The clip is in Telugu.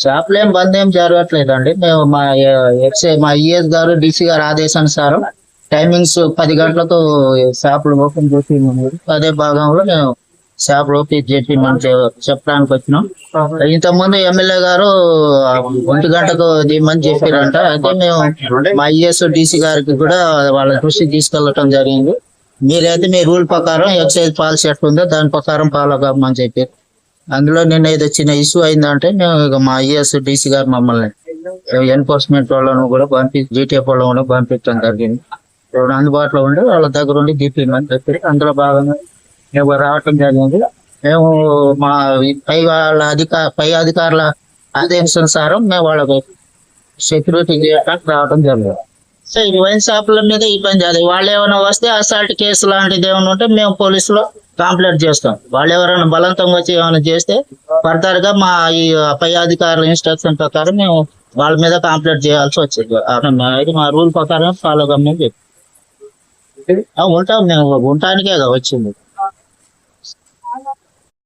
షాపులు ఏం బంద్ ఏం జరగట్లేదండి. మేము మా ఈఎస్ గారు డీసీ గారు ఆదేశానుసారం టైమింగ్స్ 10 గంటలకు షాపులు ఓపెన్ చేసి అదే భాగంలో మేము షాపులు ఓపెన్ చేసి చెప్పడానికి వచ్చినాం. ఇంతకుముందు ఎమ్మెల్యే గారు 1 గంటకు దిమ్మని చెప్పారంట. అయితే మేము మా ఈఎస్ డీసీ గారికి కూడా వాళ్ళ దృష్టికి తీసుకెళ్ళటం జరిగింది. మీరైతే మీ రూల్ ప్రకారం ఎక్సైజ్ పాలసీ ఎట్లుందో దాని ప్రకారం ఫాలో కామని చెప్పారు. అందులో నిన్న ఏదో చిన్న ఇష్యూ అయిందంటే మేము ఇక మా ఐఎస్ డీసీ గారు మమ్మల్ని ఎన్ఫోర్స్మెంట్ వాళ్ళను కూడా జీటీఎఫ్ వాళ్ళను కూడా పంపించడం జరిగింది. అందుబాటులో ఉండి వాళ్ళ దగ్గర ఉండి తీపిమని చెప్పి అందులో భాగంగా మేము రావటం జరిగింది. మేము మా పై అధికారుల ఆదేశానుసారం మేము వాళ్ళకి సెక్యూరిటీ చేయడానికి రావడం జరిగింది. సో ఈ వైన్ షాపుల మీద ఈ పని చేయాలి. వాళ్ళు ఏమైనా వస్తే అసాల్ట్ కేసు లాంటిది ఏమైనా ఉంటే మేము పోలీసులో కంప్లైంట్ చేస్తాం. వాళ్ళు ఎవరైనా బలవంతంగా వచ్చి ఏమైనా చేస్తే ఫర్దర్ గా మా ఈ పై అధికారుల ఇన్స్ట్రక్షన్ ప్రకారం మేము వాళ్ళ మీద కంప్లైంట్ చేయాల్సి వచ్చింది. మా రూల్ ప్రకారం ఫాలో కమ్మని చెప్పి ఉంటాం. మేము ఉండటానికే వచ్చింది.